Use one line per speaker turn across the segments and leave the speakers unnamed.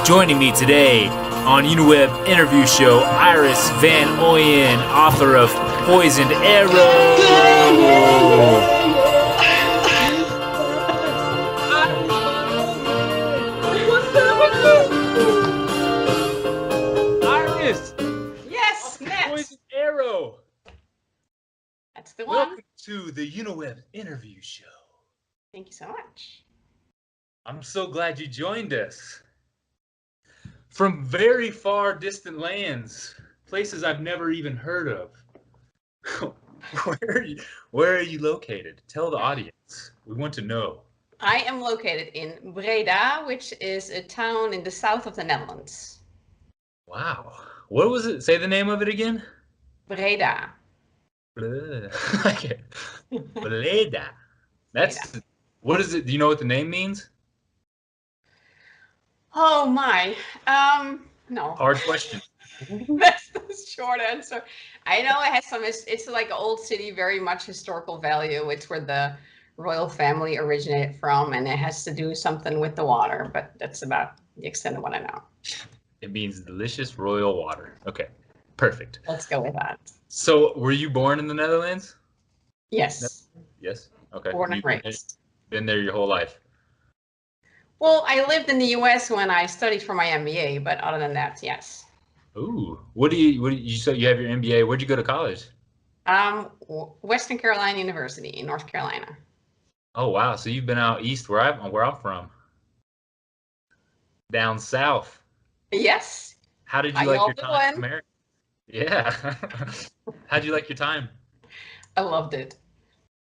Joining me today on Uniweb interview show, Iris Van Ooyen, author of Poisoned Arrow. Iris!
Yes, Matt.
Poisoned Arrow.
That's the one.
Welcome to the Uniweb interview show.
Thank you so much.
I'm so glad you joined us. From very far distant lands, places I've never even heard of. Where are you located? Tell the audience. We want to know.
I am located in Breda, which is a town in the south of the Netherlands.
Wow. What was it? Say the name of it again.
Breda.
Okay. Breda. That's what is it? Do you know what the name means?
Oh my. No.
Hard question.
That's the short answer. I know it has some. It's like an old city, very much historical value. It's where the royal family originated from, and it has to do something with the water. But that's about the extent of what I know.
It means delicious royal water. Okay, perfect.
Let's go with that.
So, were you born in the Netherlands?
Yes.
Yes. Okay.
Born and
You've
raised.
been there your whole life.
Well, I lived in the U.S. when I studied for my MBA, but other than that, yes.
Ooh, what do you said you have your MBA? Where'd you go to college?
Western Carolina University in North Carolina.
Oh wow, so you've been out east where I'm from. Down south.
Yes.
How did you like your time in America? Yeah. How'd you like your time?
I loved it.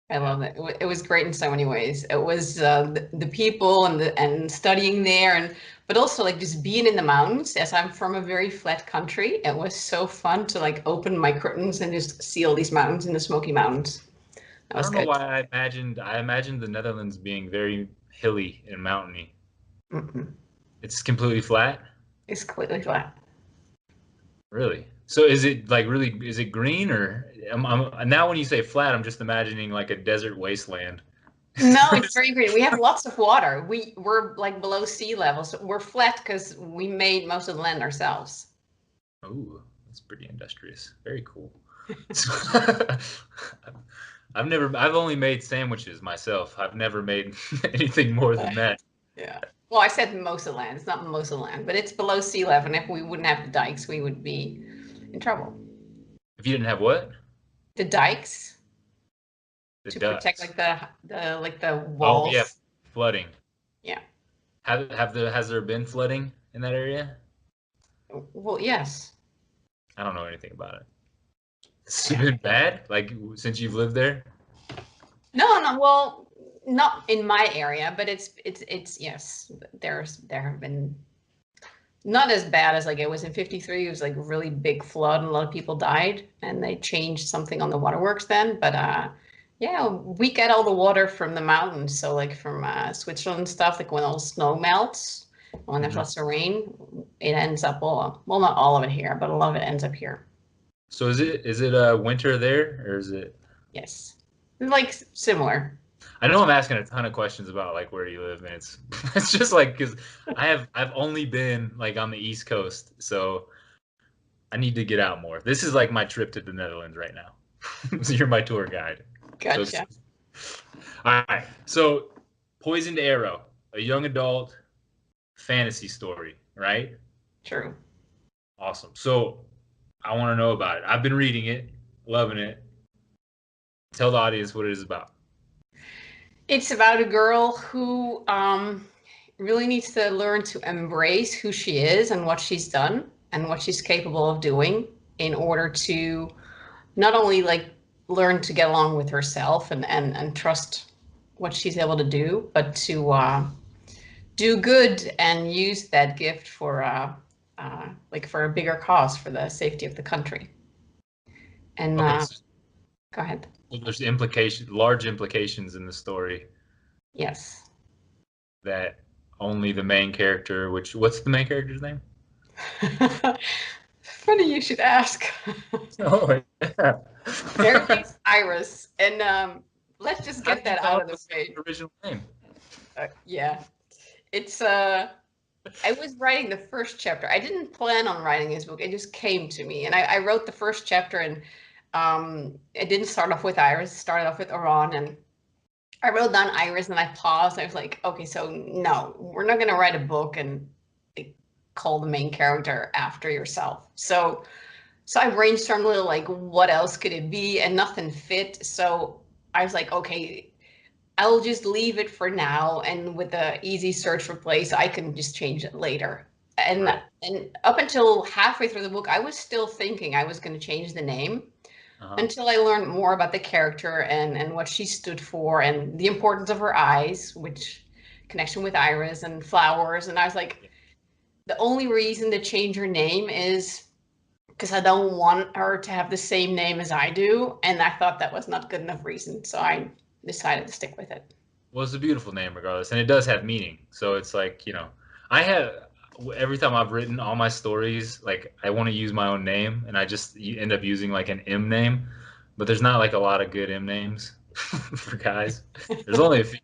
I loved it. It was great in so many ways. It was the people and studying there, but also like just being in the mountains. As I'm from a very flat country, it was so fun to like open my curtains and just see all these mountains in the Smoky Mountains.
I don't know why I imagined the Netherlands being very hilly and mountainy.
Mm-mm.
It's completely flat?
It's completely flat.
Really? So is it like is it green or now when you say flat, I'm just imagining like a desert wasteland.
No, it's very green. We have lots of water. We're like below sea level, so we're flat because we made most of the land ourselves.
Oh, that's pretty industrious. Very cool. I've only made sandwiches myself. I've never made anything more than that.
Yeah. Well, I said most of the land. It's not most of the land, but it's below sea level. And if we wouldn't have the dikes, we would be in trouble.
If you didn't have what?
The dikes.
To
protect like the walls.
Oh yeah, flooding.
Yeah.
Has there been flooding in that area?
Well, yes.
I don't know anything about it. It's been bad, like since you've lived there?
No. Well, not in my area, but it's yes. There have been not as bad as like it was in '53. It was like a really big flood and a lot of people died, and they changed something on the waterworks then. But yeah, we get all the water from the mountains. So like from Switzerland and stuff, like when all the snow melts, when there's lots of rain, it ends up well, not all of it here, but a lot of it ends up here.
So is it winter there or is it?
Yes, like similar.
I know I'm asking a ton of questions about like where you live, and it's just like because I've only been like on the East Coast, so I need to get out more. This is like my trip to the Netherlands right now. So you're my tour guide.
Gotcha.
All right. So Poisoned Arrow, a young adult fantasy story, right?
True.
Awesome. So I want to know about it. I've been reading it, loving it. Tell the audience what it is about.
It's about a girl who really needs to learn to embrace who she is and what she's done and what she's capable of doing in order to not only like learn to get along with herself and trust what she's able to do, but to do good and use that gift for like for a bigger cause, for the safety of the country. And
okay,
go ahead.
There's large implications in the story.
Yes.
That only the main character, what's the main character's name?
Funny you should ask.
Oh, yeah.
Their name's Iris, and let's just get that out of the way.
Original name.
Yeah, it's I was writing the first chapter. I didn't plan on writing this book. It just came to me, and I wrote the first chapter, and it didn't start off with Iris. It started off with Iran, and I wrote down Iris, and I paused. I was like, okay, so no, we're not going to write a book and like, call the main character after yourself. So I brainstormed a little, like, what else could it be, and nothing fit. So I was like, okay, I'll just leave it for now, and with the easy search replace, I can just change it later. And
Right.
and up until halfway through the book, I was still thinking I was going to change the name
Uh-huh.
until I learned more about the character and what she stood for and the importance of her eyes, which connection with Iris and flowers. And I was like, the only reason to change her name is because I don't want her to have the same name as I do. And I thought that was not good enough reason. So I decided to stick with it.
Well, it's a beautiful name regardless, and it does have meaning. So it's like, I have every time I've written all my stories, like I want to use my own name, and I just end up using like an M name, but there's not like a lot of good M names for guys. There's only a few.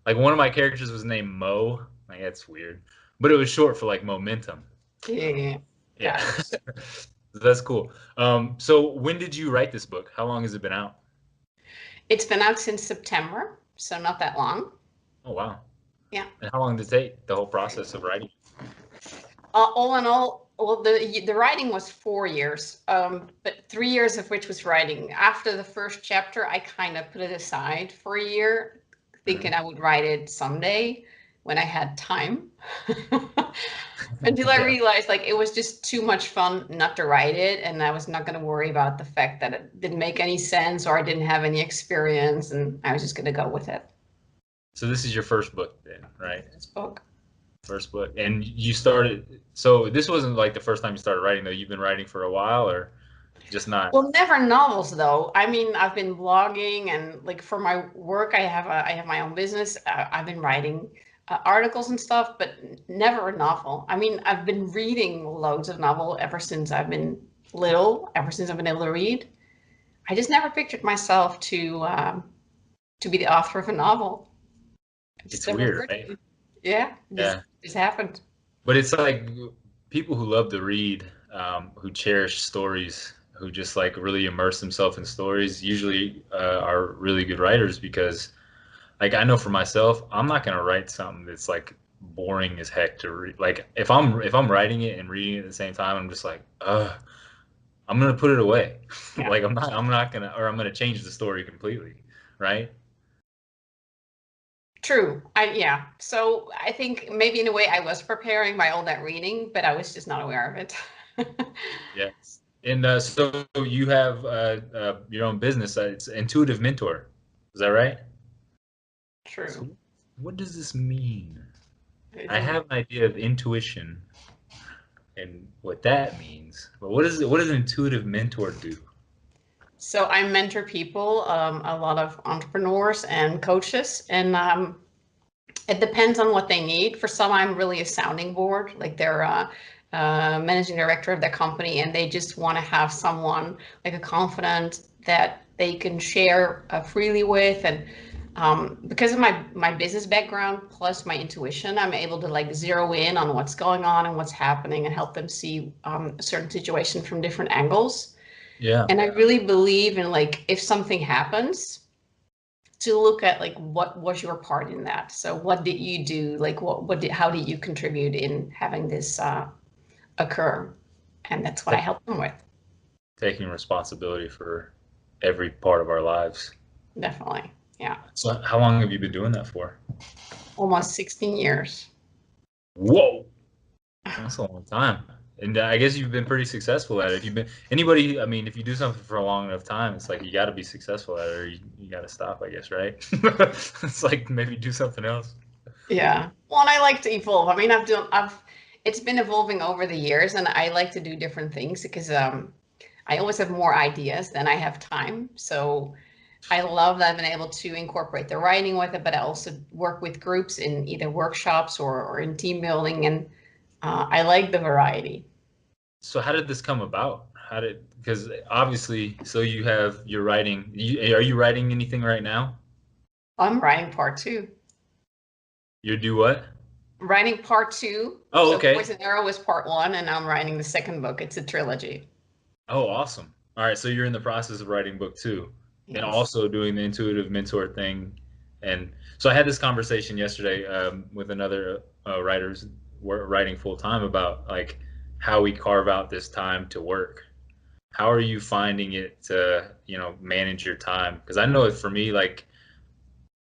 Like one of my characters was named Mo. Like that's weird, but it was short for like momentum.
Yeah,
Yeah,
got it.
that's cool. So when did you write this book? How long has it been out?
It's been out since September, so not that long.
Oh wow.
Yeah.
And how long did it take, the whole process of writing?
All in all, well, the writing was 4 years, but 3 years of which was writing. After the first chapter, I kind of put it aside for a year, thinking
Mhm.
I would write it someday when I had time. Until I
Yeah.
realized like it was just too much fun not to write it, and I was not going to worry about the fact that it didn't make any sense or I didn't have any experience, and I was just going to go with it.
So this is your first book then, right?
This book.
First book. And you started, so this wasn't like the first time you started writing though. You've been writing for a while or just not?
Well, never novels though. I mean, I've been blogging and like for my work, I have my own business. I've been writing articles and stuff, but never a novel. I mean, I've been reading loads of novel ever since I've been little, ever since I've been able to read. I just never pictured myself to be the author of a novel. It just
It's
never
weird,
occurred to
right?
me. Yeah,
Yeah.
just happened.
But it's like people who love to read, who cherish stories, who just like really immerse themselves in stories, usually are really good writers because, like, I know for myself, I'm not gonna write something that's like boring as heck to read. Like, if I'm writing it and reading it at the same time, I'm just like, I'm gonna put it away.
Yeah.
Like, I'm not gonna, or I'm gonna change the story completely, right?
True. Yeah. So I think maybe in a way I was preparing by all that reading, but I was just not aware of it.
Yes. And so you have your own business. It's Intuitive Mentor. Is that right?
True.
So what does this mean? I
Mhm.
have an idea of intuition and what that means, but what does an intuitive mentor do?
So I mentor people, a lot of entrepreneurs and coaches, and it depends on what they need. For some, I'm really a sounding board, like they're managing director of their company, and they just want to have someone like a confidant that they can share freely with. And because of my business background plus my intuition, I'm able to like zero in on what's going on and what's happening and help them see a certain situation from different angles.
Yeah.
And I really believe in like if something happens, to look at like what was your part in that. So what did you do? Like how did you contribute in having this occur? And that's what I
Ta-
help them with.
Taking responsibility for every part of our lives.
Definitely. Yeah.
So how long have you been doing that for?
Almost 16 years.
Whoa, that's a long time. And I guess you've been pretty successful at it. If you've been anybody, I mean, if you do something for a long enough time, it's like you got to be successful at it, or you got to stop, I guess, right? It's like maybe do something else.
Yeah. Well, and I like to evolve. I mean, it's been evolving over the years, and I like to do different things because I always have more ideas than I have time. So I love that I've been able to incorporate the writing with it, but I also work with groups in either workshops or in team building, and I like the variety.
So how did this come about? Because obviously, so you're writing. Are you writing anything right now?
I'm writing part two.
You do what?
Writing part two.
Oh,
So
okay.
Poison Arrow was part one, and I'm writing the second book. It's a trilogy.
Oh, awesome. All right, so you're in the process of writing book two, and
Yes.
also doing the intuitive mentor thing. And so I had this conversation yesterday with another writers writing full time about like how we carve out this time to work. How are you finding it to, manage your time? Because I know for me, like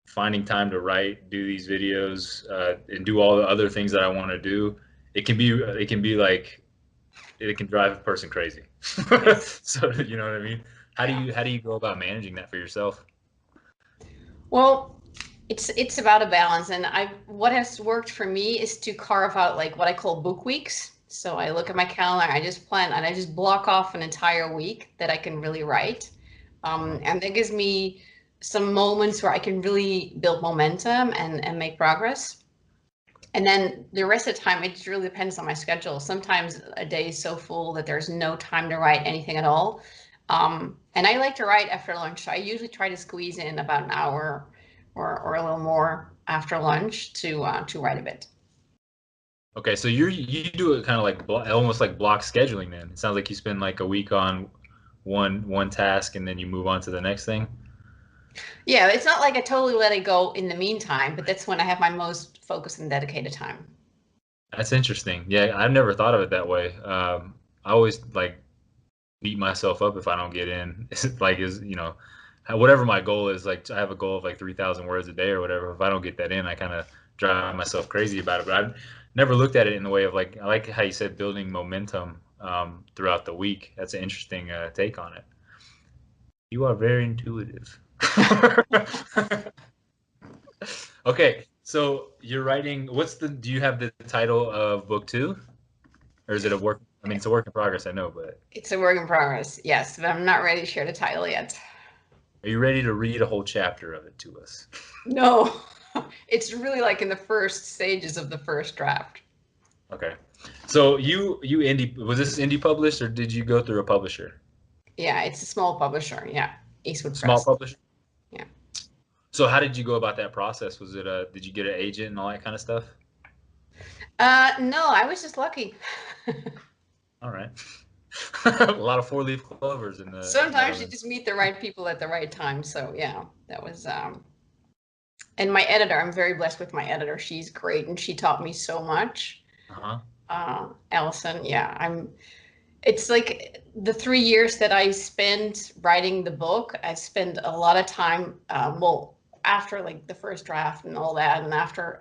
finding time to write, do these videos, and do all the other things that I want to do, it can be like it can drive a person crazy.
Yes.
So you know what I mean? How do
Yeah.
you how do you go about managing that for yourself?
Well, it's about a balance, and I what has worked for me is to carve out like what I call book weeks. So I look at my calendar, I just plan, and I just block off an entire week that I can really write,
Uh-huh.
and that gives me some moments where I can really build momentum and make progress. And then the rest of the time, it just really depends on my schedule. Sometimes a day is so full that there's no time to write anything at all. And I like to write after lunch. So I usually try to squeeze in about an hour or a little more after lunch to write a bit.
Okay, so you do it kind of like almost like block scheduling. Then it sounds like you spend like a week on one task and then you move on to the next thing.
Yeah, it's not like I totally let it go in the meantime, but that's when I have my most focused and dedicated time.
That's interesting. Yeah, I've never thought of it that way. I always like beat myself up if I don't get in. Like whatever my goal is. Like I have a goal of like 3,000 words a day or whatever. If I don't get that in, I kind of drive myself crazy about it. But I've never looked at it in the way of like I like how you said building momentum throughout the week. That's an interesting take on it. You are very intuitive. Okay, so you're writing. Do you have the title of book two, or is it a work? I mean, it's a work in progress. I know, but
It's a work in progress, yes, but I'm not ready to share the title yet.
are you ready to read a whole chapter of it to us?
No, it's really like in the first stages of the first draft.
Okay. So you indie was this indie published or did you go through a publisher?
Yeah, it's a small publisher. Yeah, Eastwood
Small
Press.
publisher?
Yeah.
So how did you go about that process? Was it did you get an agent and all that kind of stuff?
No, I was just lucky.
All right. A lot of four-leaf clovers in the
Sometimes you
Netherlands.
just meet the right people at the right time. So yeah, that was. And my editor, I'm very blessed with my editor. She's great, and she taught me so much.
Uh-huh.
Allison, yeah, I'm. It's like the 3 years that I spent writing the book. I spent a lot of time. Well, after like the first draft and all that, and after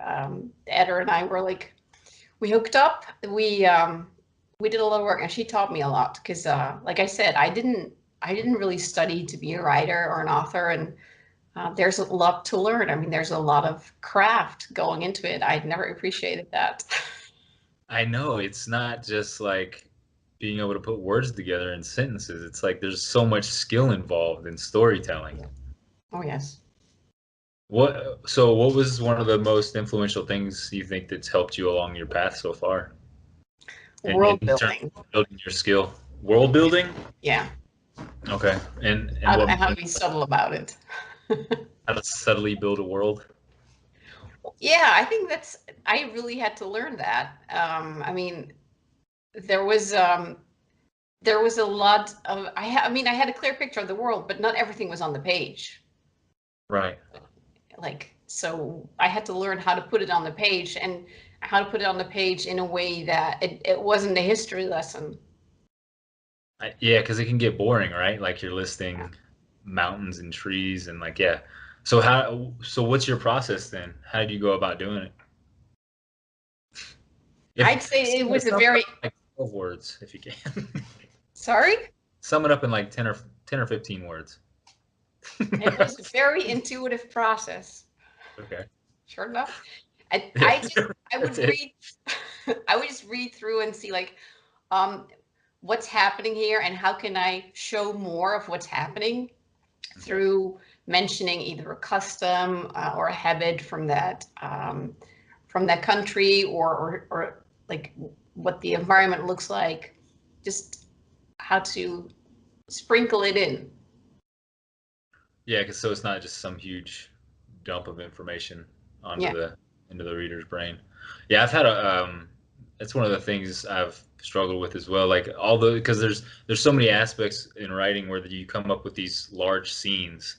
the editor and I were like we hooked up. We did a lot of work, and she taught me a lot because, like I said, I didn't really study to be a writer or an author, and there's a lot to learn. I mean, there's a lot of craft going into it. I'd never appreciated that.
I know it's not just like being able to put words together in sentences. It's like there's so much skill involved in storytelling.
Oh yes,
What was one of the most influential things you think that's helped you along your path so far in
world
terms
building.
of building your skill? World building?
Yeah,
Okay. And
how,
what
how to be subtle about it.
how to subtly build a world?
Yeah, I think that's. I really had to learn that. I mean, there was um, there was a lot of. I mean, I had a clear picture of the world, but not everything was on the page.
Right.
Like, so I had to learn how to put it on the page and how to put it on the page in a way that it wasn't a history lesson.
Yeah, because it can get boring, right? Like you're
Yeah.
listing mountains and trees and like yeah. So what's your process then? How do you go about doing it? If
I'd say it was a
sum it up
very,
in like 12 words if you can.
sorry,
Sum it up in like 10 or 15 words.
it was a very intuitive process.
Okay.
Sure enough. I,
Yeah.
I just, I would
That's it.
read, I would just read through and see like, um, what's happening here and how can I show more of what's happening
Okay.
through mentioning either a custom or a habit from that country or like what the environment looks like, just how to sprinkle it in.
Yeah, because so it's not just some huge dump of information onto
Yeah.
the into the reader's brain. Yeah, I've had a that's one of the things I've struggled with as well. Like although because there's so many aspects in writing where you come up with these large scenes,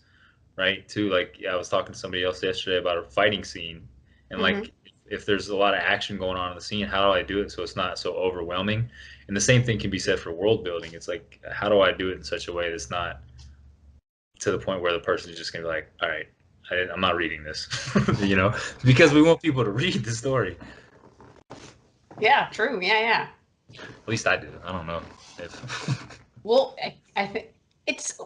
right? Too like yeah, I was talking to somebody else yesterday about a fighting scene, and
Hmm.
like if there's a lot of action going on in the scene, how do I do it so it's not so overwhelming? And the same thing can be said for world building. It's like how do I do it in such a way that's not to the point where the person is just gonna be like, all right, I'm not reading this, you know, because we want people to read the story.
Yeah, true. Yeah, yeah.
At least I do. I don't know if.
Well, I think it's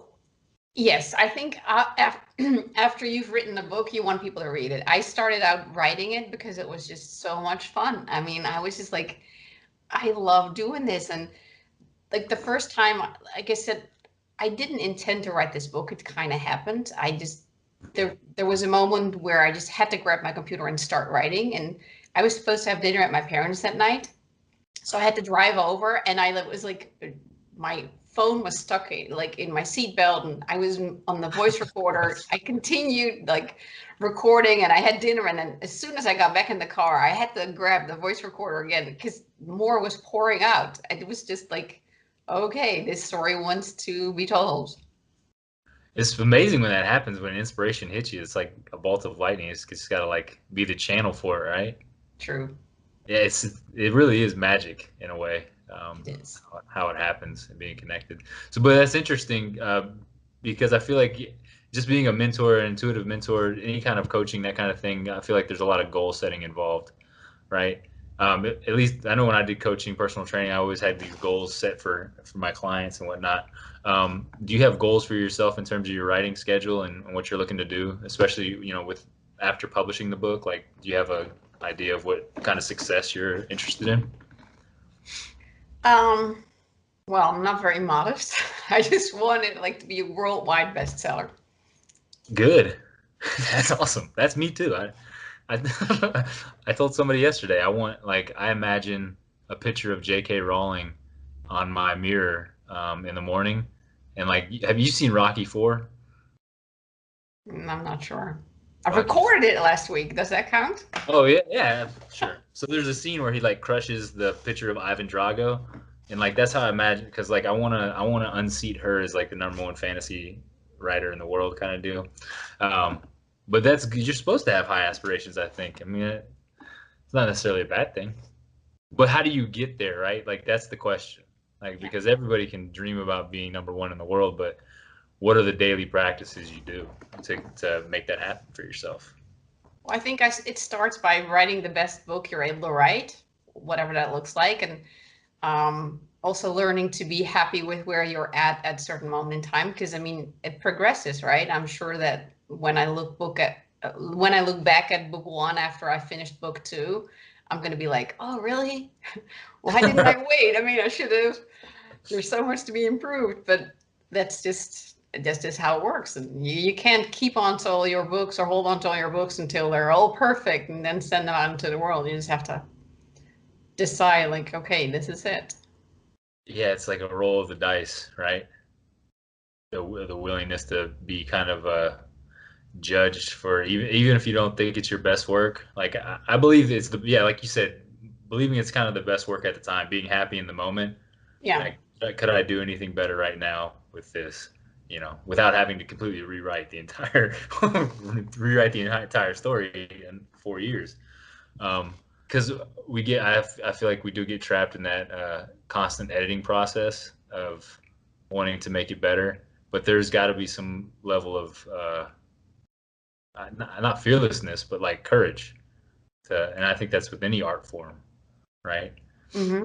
yes. I think after you've written the book, you want people to read it. I started out writing it because it was just so much fun. I mean, I was just like, I love doing this, and like the first time, like I said, I didn't intend to write this book. It kind of happened. I just there was a moment where I just had to grab my computer and start writing, and I was supposed to have dinner at my parents that night. So I had to drive over, and I was like, my phone was stuck like in my seatbelt, and I was on the voice recorder. I continued like recording, and I had dinner, and then as soon as I got back in the car, I had to grab the voice recorder again because more was pouring out. It was just like, okay, this story wants to be told.
It's amazing when that happens when inspiration hits you. It's like a bolt of lightning. It's just got to like be the channel for it, right?
True,
Yeah, it really is magic in a way.
it is.
How it happens and being connected. So, but that's interesting because I feel like just being a mentor, an intuitive mentor, any kind of coaching, that kind of thing. I feel like there's a lot of goal setting involved, right? At least I know when I did coaching, personal training, I always had these goals set for my clients and whatnot. Do you have goals for yourself in terms of your writing schedule and what you're looking to do, especially with after publishing the book? Like, do you have a idea of what kind of success you're interested in?
Um, well, I'm not very modest. I just want it like to be a worldwide bestseller.
Good. That's awesome. That's me too. I I told somebody yesterday I want like I imagine a picture of J.K. Rowling on my mirror in the morning, and like have you seen Rocky 4?
I'm not sure. I
Rocky's.
recorded it last week. Does that count?
Oh yeah, yeah, sure. So there's a scene where he like crushes the picture of Ivan Drago, and like that's how I imagine because like I wanna unseat her as like the number one fantasy writer in the world kind of deal. Um, but that's you're supposed to have high aspirations. I think. I mean, it's not necessarily a bad thing. But how do you get there, right? Like that's the question. Like
Yeah.
because everybody can dream about being number one in the world, but what are the daily practices you do to make that happen for yourself?
Well, I think it starts by writing the best book you're able to write, whatever that looks like, and also learning to be happy with where you're at certain moment in time. Because I mean, it progresses, right? I'm sure that when I look back at book one after I finished book two, I'm going to be like, oh, really? Why didn't I wait? I mean, I should have. There's so much to be improved, but that's just how it works. And you can't keep on to all your books or hold on to all your books until they're all perfect and then send them out into the world. You just have to decide, like, okay, this is it.
Yeah, it's like a roll of the dice, right? The willingness to be kind of judged for even if you don't think it's your best work. Like I believe it's the yeah, like you said, believing it's kind of the best work at the time, being happy in the moment.
Yeah,
Like could I do anything better right now with this? Without having to completely rewrite the entire rewrite the entire story in 4 years. Because I feel like we do get trapped in that constant editing process of wanting to make it better. But there's got to be some level of not fearlessness, but like courage. And I think that's with any art form, right?
hmm.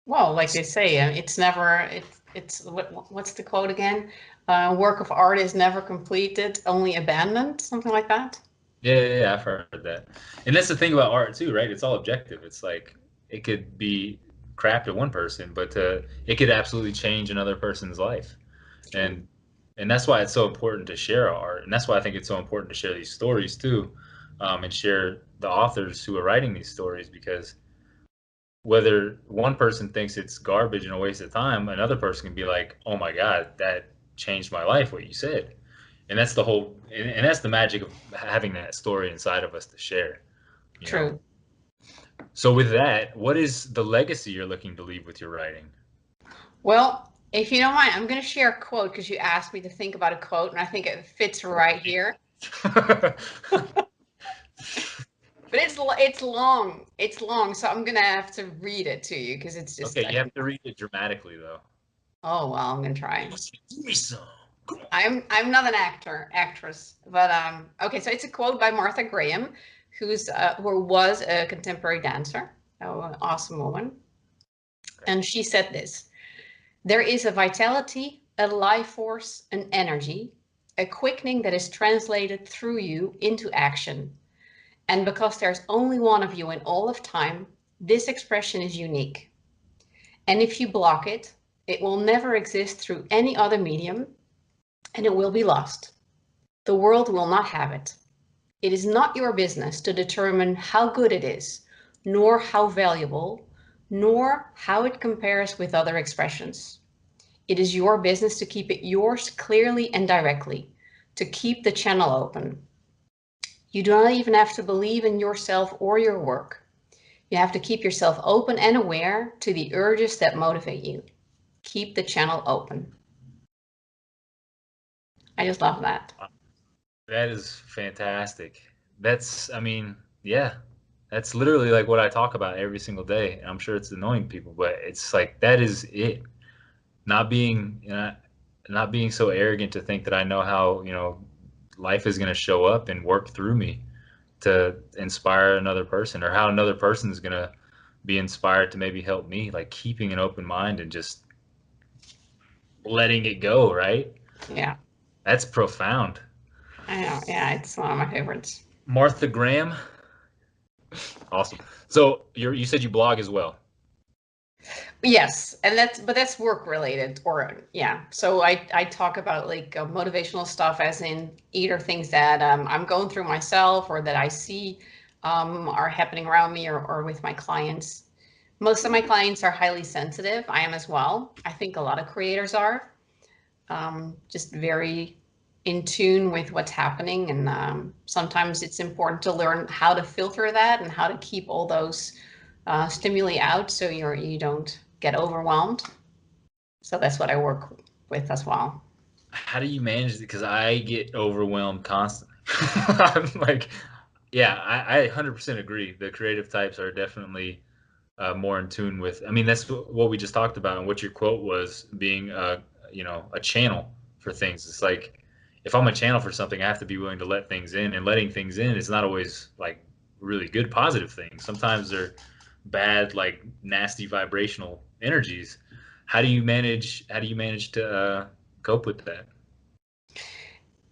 Well, like they say, it's never it's what's the quote again? Work of art is never completed, only abandoned, something like that.
Yeah, I've heard that. And that's the thing about art too, right? It's all objective. It's like it could be crap to one person, but it could absolutely change another person's life.
True.
And and that's why it's so important to share our art, and that's why I think it's so important to share these stories too, and share the authors who are writing these stories because whether one person thinks it's garbage and a waste of time, another person can be like, "Oh my God, that changed my life." What you said, and that's the whole, and that's the magic of having that story inside of us to share. You know.
True.
So with that, what is the legacy you're looking to leave with your writing?
Well, if you don't mind, I'm going to share a quote because you asked me to think about a quote, and I think it fits right here. But it's long. It's long, so I'm gonna have to read it to you because it's just
Okay,
I
you have
think.
to read it dramatically though.
Oh well, I'm gonna try.
Give me some.
I'm not an actress, but okay. So it's a quote by Martha Graham, who was a contemporary dancer, oh, an awesome woman,
Okay.
and she said this: "There is a vitality, a life force, an energy, a quickening that is translated through you into action. And because there's only one of you in all of time, this expression is unique. And if you block it, it will never exist through any other medium, and it will be lost. The world will not have it. It is not your business to determine how good it is, nor how valuable, nor how it compares with other expressions. It is your business to keep it yours clearly and directly, to keep the channel open. You do not even have to believe in yourself or your work. You have to keep yourself open and aware to the urges that motivate you. Keep the channel open." I just love that.
That is fantastic. That's, I mean, yeah, that's literally like what I talk about every single day. And I'm sure it's annoying people, but it's like that is it. Not being, not being so arrogant to think that I know how, life is going to show up and work through me to inspire another person, or how another person is going to be inspired to maybe help me, like keeping an open mind and just letting it go, right?
Yeah,
That's profound.
I know. Yeah, it's one of my favorites.
Martha Graham, awesome. So you said you blog as well.
Yes, and that's work related, or yeah. So I talk about like motivational stuff, as in either things that I'm going through myself or that I see are happening around me, or with my clients. Most of my clients are highly sensitive. I am as well. I think a lot of creators are just very in tune with what's happening, and sometimes it's important to learn how to filter that and how to keep all those stimuli out so you don't get overwhelmed. So that's what I work with as well.
How do you manage it? Because I get overwhelmed constantly. I'm like, yeah, I 100% agree. The creative types are definitely more in tune with. I mean, that's what we just talked about, and what your quote was, being a channel for things. It's like if I'm a channel for something, I have to be willing to let things in, and letting things in is not always like really good positive things. Sometimes they're bad, like nasty vibrational energies. How do you manage to cope with that?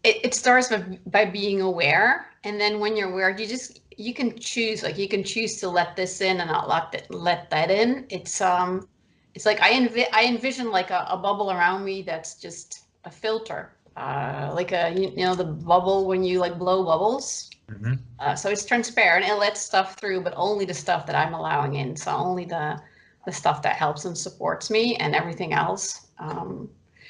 It starts by being aware, and then when you're aware, you can choose, like you can choose to let this in and not let that in. It's like I envision like a bubble around me that's just a filter, like you know the bubble when you like blow bubbles.
Hmm.
So it's transparent. It lets stuff through, but only the stuff that I'm allowing in. So only the stuff that helps and supports me, and everything else.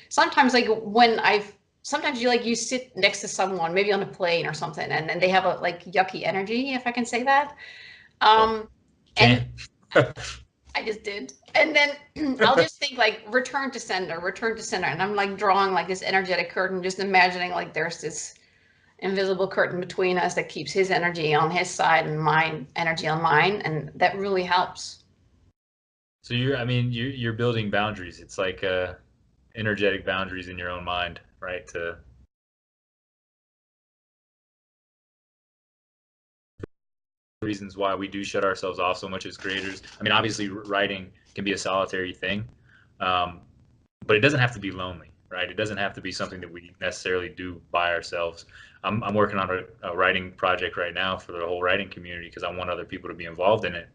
Sometimes like when I've sometimes you sit next to someone, maybe on a plane or something, and they have a like yucky energy, if I can say that.
Oh,
Um, and
can.
I just did. And then I'll just think like return to center. And I'm like drawing like this energetic curtain, just imagining like there's this invisible curtain between us that keeps his energy on his side and mine energy on mine. And that really helps.
So I mean, you're building boundaries. It's like energetic boundaries in your own mind, right? To reasons why we do shut ourselves off so much as creators. I mean, obviously, writing can be a solitary thing, um, but it doesn't have to be lonely, right? It doesn't have to be something that we necessarily do by ourselves. I'm working on a writing project right now for the whole writing community because I want other people to be involved in it,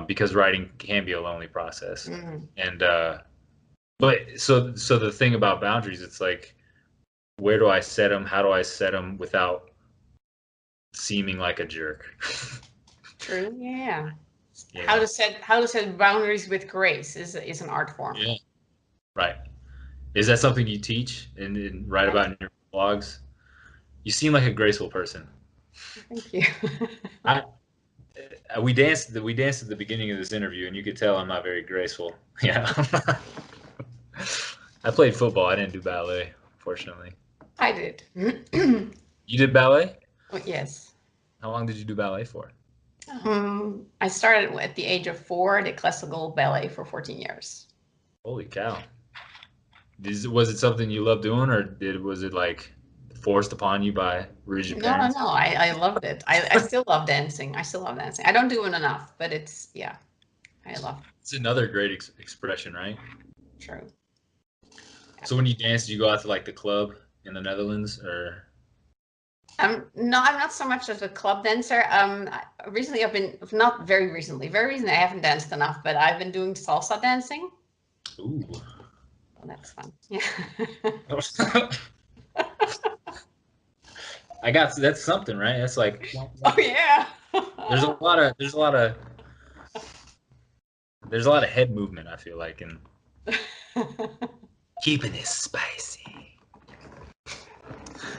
because writing can be a lonely process.
Mm.
And but so the thing about boundaries, it's like, where do I set them? How do I set them without seeming like a jerk?
True. Yeah.
Yeah.
How to set boundaries with grace is an art form.
Yeah. Right. Is that something you teach and write
I,
about in your blogs? You seem like a graceful person.
thank you.
I We danced. We danced at the beginning of this interview, and you could tell I'm not very graceful. Yeah. I played football. I didn't do ballet, fortunately.
I did.
You did ballet?
Yes.
How long did you do ballet for?
I started at the age of 4, did classical ballet for 14 years.
Holy cow! Was it something you loved doing, or was it like forced upon you by rigid
No, no,
parents?
no. I loved it. I still love dancing. I still love dancing. I don't do it enough, but it's, yeah, I love it.
It's another great expression, right?
True. Yeah.
So when you dance, do you go out to like the club in the Netherlands, or?
No, I'm not so much of a club dancer. Recently I've been, not very recently, I haven't danced enough, but I've been doing salsa dancing.
Ooh.
Oh, that's fun. Yeah.
I got that's something, right? That's like
Oh yeah.
there's a lot of there's a lot of head movement. I feel like, and keeping it spicy.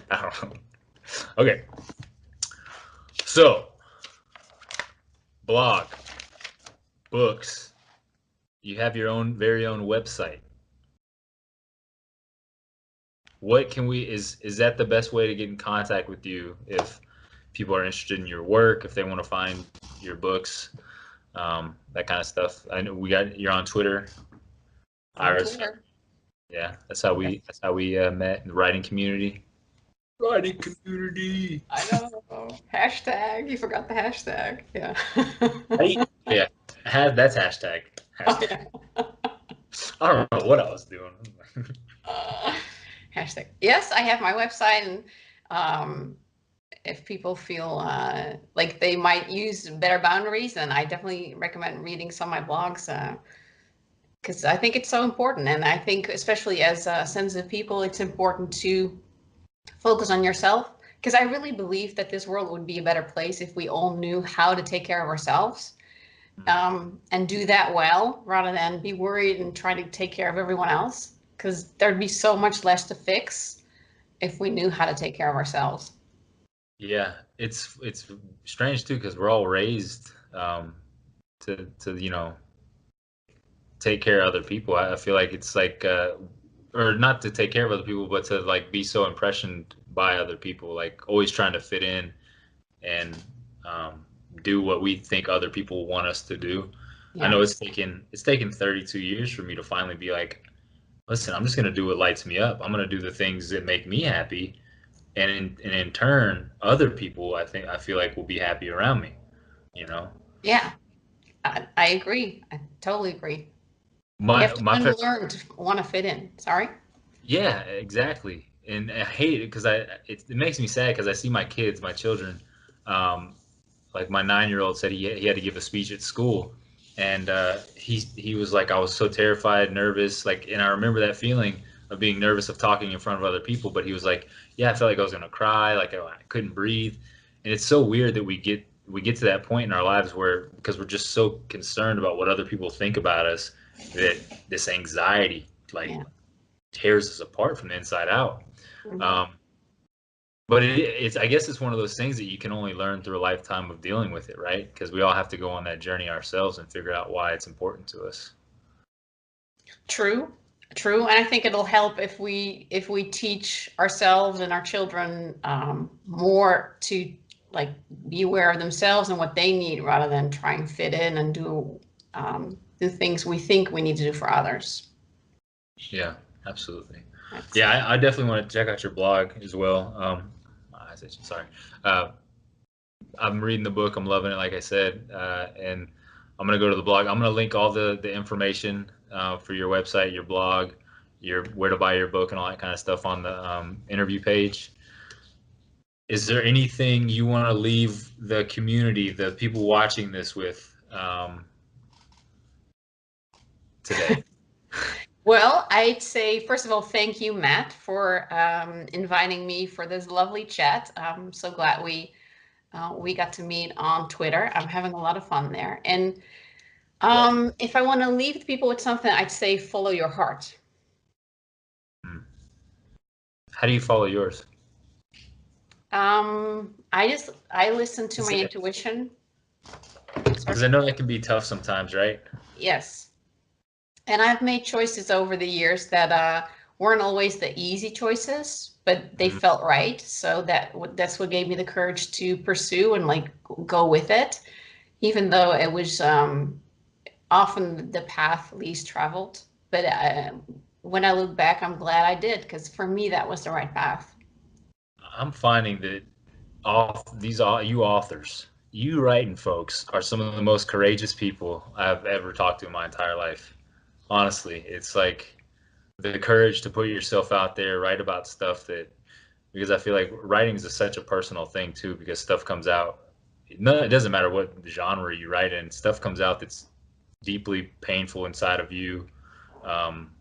I don't know. Okay, so blog, books. You have your own very own website. What can we is that the best way to get in contact with you if people are interested in your work, if they want to find your books, that kind of stuff? I know you're on Twitter.
On
Iris,
Twitter.
yeah, that's how we met in the writing community. Writing community.
I know. Hashtag. You forgot the hashtag. Yeah.
Yeah, that's hashtag.
Oh
Hashtag.
yeah.
I don't know what I was doing.
Uh, hashtag. Yes, I have my website, and um, if people feel like they might use better boundaries, then I definitely recommend reading some of my blogs because I think it's so important. And I think, especially as sensitive people, it's important to focus on yourself because I really believe that this world would be a better place if we all knew how to take care of ourselves and do that well rather than be worried and try to take care of everyone else because there'd be so much less to fix if we knew how to take care of ourselves.
Yeah, it's strange too because we're all raised to take care of other people. I feel like it's like or not to take care of other people, but to like be so impressioned by other people, like always trying to fit in and um, do what we think other people want us to do. I
Yeah.
know it's taken 32 years for me to finally be like, listen, I'm just gonna do what lights me up. I'm gonna do the things that make me happy, and in turn, other people I feel like will be happy around me. You know,
Yeah. I agree. I totally agree. You have
my
to
my
unlearn to want to fit in. Sorry.
Yeah, exactly. And I hate it because it makes me sad because I see my kids, my children, um, like my 9-year-old said he had to give a speech at school, and he was like I was so terrified, nervous, like, and I remember that feeling of being nervous of talking in front of other people. But he was like, yeah, I felt like I was gonna cry, like I couldn't breathe, and it's so weird that we get to that point in our lives where because we're just so concerned about what other people think about us that this anxiety like
Yeah.
tears us apart from the inside out.
Mhm.
Um, but it's I guess it's one of those things that you can only learn through a lifetime of dealing with it, right? Because we all have to go on that journey ourselves and figure out why it's important to us.
True. True. And I think it'll help if we teach ourselves and our children more to like be aware of themselves and what they need rather than try and fit in and do things we think we need to do for others.
Yeah, absolutely.
That's
Yeah, I definitely want to check out your blog as well. I said sorry. Uh, I'm reading the book. I'm loving it, like I said, and I'm gonna go to the blog. I'm gonna link all the information for your website, your blog, your where to buy your book, and all that kind of stuff on the interview page. Is there anything you want to leave the community, the people watching this with today?
Well, I'd say, first of all, thank you, Matt, for inviting me for this lovely chat. I'm so glad we got to meet on Twitter. I'm having a lot of fun there. And
Yeah.
if I want to leave the people with something, I'd say follow your heart.
Hmm. How do you follow yours?
I listen to my
Is it
intuition.
Because I know that can be tough sometimes, right?
Yes. And I've made choices over the years that weren't always the easy choices, but they
Mm.
felt right. So that's what gave me the courage to pursue and like go with it, even though it was often the path least traveled. But when I look back, I'm glad I did, because for me, that was the right path.
I'm finding that you authors, you writing folks, are some of the most courageous people I've ever talked to in my entire life. Honestly, it's like the courage to put yourself out there, write about stuff that, because I feel like writing is such a personal thing too, because stuff comes out. No, it doesn't matter what genre you write in. Stuff comes out that's deeply painful inside of you. Um,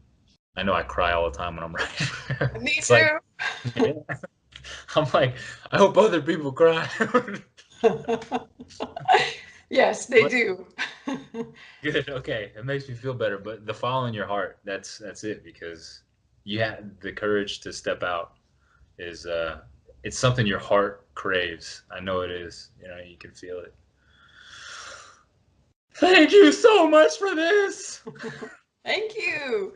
I know I cry all the time when I'm writing.
Me
It's like,
too.
yeah. I'm like, I hope other people cry.
Yes, they
But
do.
good, okay, it makes me feel better. But the following your heart, that's it, because you had the courage to step out. Is it's something your heart craves. I know it is. You know, you can feel it. Thank you so much for this.
Thank you.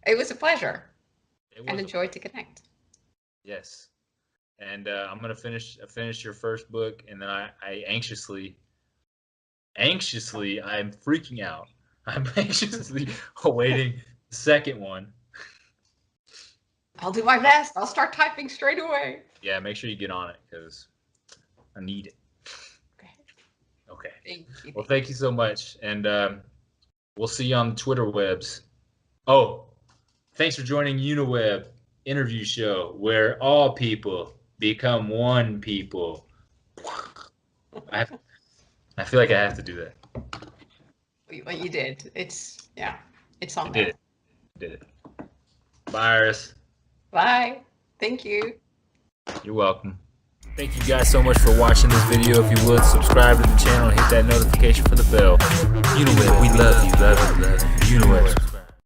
It was a pleasure
It
and
was a
enjoyed
pleasure.
to connect.
Yes. And I'm gonna finish your first book, and then I anxiously, I'm freaking out. I'm anxiously awaiting the second one.
I'll do my best. I'll start typing straight away.
Yeah, make sure you get on it because I need it.
Okay.
Okay.
Thank you.
Well, thank you so much, and we'll see you on the Twitter webs. Oh, thanks for joining Uniweb interview show, where all people become one people. I I feel like I have to do that.
What you did. It's
I
on
did
there.
it. I did it. Bye, Iris.
Bye. Thank you.
You're welcome. Thank you guys so much for watching this video. If you would, subscribe to the channel and hit that notification for the bell. Uniweb, we love you, love you, love you. Uniweb.